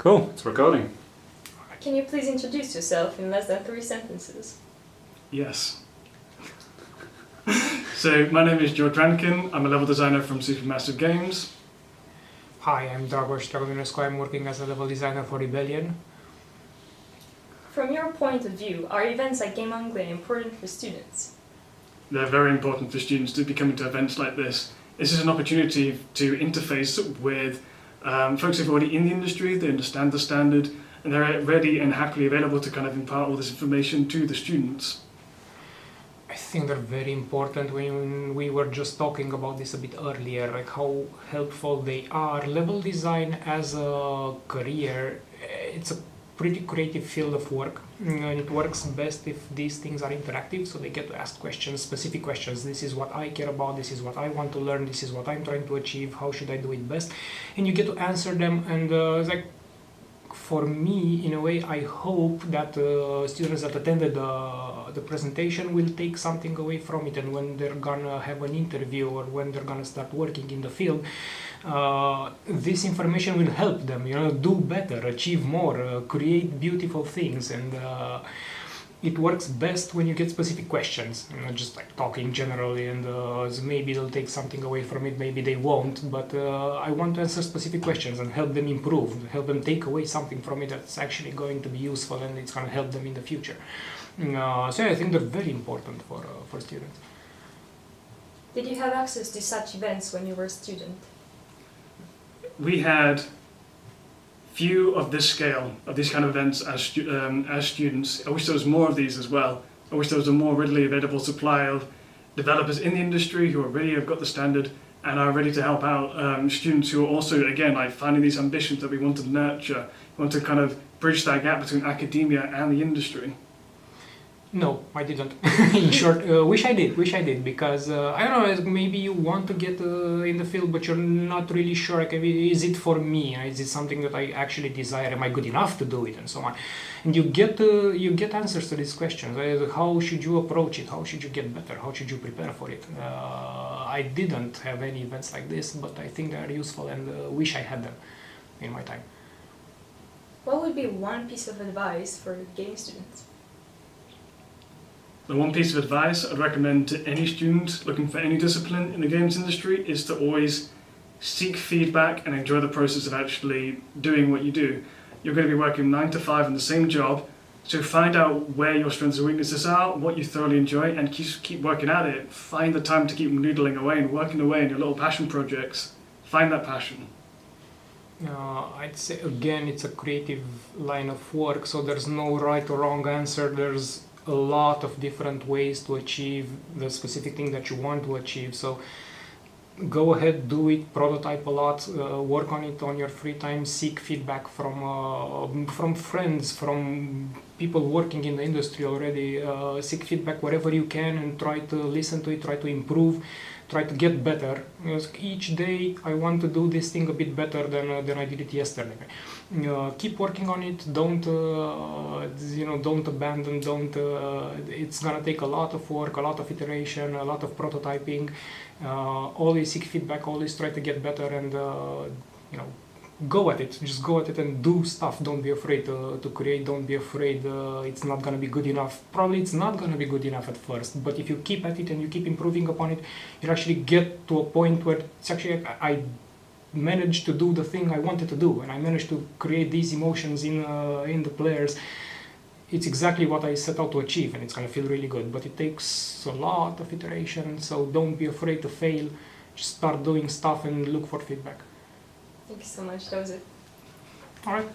Cool, it's recording. Can you please introduce yourself in less than 3 sentences? Yes. So, my name is Rankin. I'm a level designer from Supermassive Games. Hi, I'm Dragos, Dragomirescu. I'm working as a level designer for Rebellion. From your point of view, are events like Game Anglia important for students? They're very important for students to be coming to events like this. This is an opportunity to interface with folks who've already in the industry, they understand the standard, and they're ready and happily available to kind of impart all this information to the students. I think they're very important. When we were just talking about this a bit earlier, like how helpful they are. Level design as a career, it's a pretty creative field of work, and it works best if these things are interactive, so they get to ask questions, specific questions. This is what I care about, this is what I want to learn, this is what I'm trying to achieve, how should I do it best? And you get to answer them, and it's like, for me, in a way, I hope that students that attended the presentation will take something away from it, and when they're gonna have an interview or when they're gonna start working in the field, this information will help them, do better, achieve more, create beautiful things, and it works best when you get specific questions, not just like talking generally, and so maybe they'll take something away from it, maybe they won't, but I want to answer specific questions and help them improve, help them take away something from it that's actually going to be useful and it's going to help them in the future. So I think they're very important for students. Did you have access to such events when you were a student? We had few of this scale, of these kind of events as students. I wish there was more of these as well. I wish there was a more readily available supply of developers in the industry who already have got the standard and are ready to help out students who are also, again, like finding these ambitions that we want to nurture, we want to kind of bridge that gap between academia and the industry. No, I didn't. In short, wish I did, because I don't know, maybe you want to get in the field, but you're not really sure, like, is it for me? Is it something that I actually desire? Am I good enough to do it? And so on. And you get answers to these questions. How should you approach it? How should you get better? How should you prepare for it? I didn't have any events like this, but I think they are useful, and wish I had them in my time. What would be one piece of advice for game students? The one piece of advice I'd recommend to any student looking for any discipline in the games industry is to always seek feedback and enjoy the process of actually doing what you do. You're going to be working 9 to 5 in the same job, so find out where your strengths and weaknesses are, what you thoroughly enjoy, and keep working at it. Find the time to keep noodling away and working away in your little passion projects. Find that passion. I'd say, again, it's a creative line of work, so there's no right or wrong answer. There's a lot of different ways to achieve the specific thing that you want to achieve. So go ahead, do it, prototype a lot, work on it on your free time, seek feedback from friends, from people working in the industry already. Seek feedback wherever you can and try to listen to it, try to improve, try to get better. Because each day I want to do this thing a bit better than I did it yesterday. Keep working on it. Don't don't abandon. It's gonna take a lot of work, a lot of iteration, a lot of prototyping. Always seek feedback. Always try to get better, and go at it. Just go at it and do stuff. Don't be afraid to create. Don't be afraid it's not gonna be good enough. Probably it's not gonna be good enough at first, but if you keep at it and you keep improving upon it, you actually get to a point where it's actually I managed to do the thing I wanted to do, and I managed to create these emotions in the players. It's exactly what I set out to achieve, and it's gonna feel really good, but it takes a lot of iteration, so don't be afraid to fail. Just start doing stuff and look for feedback. Thank you so much. That was it. Alright.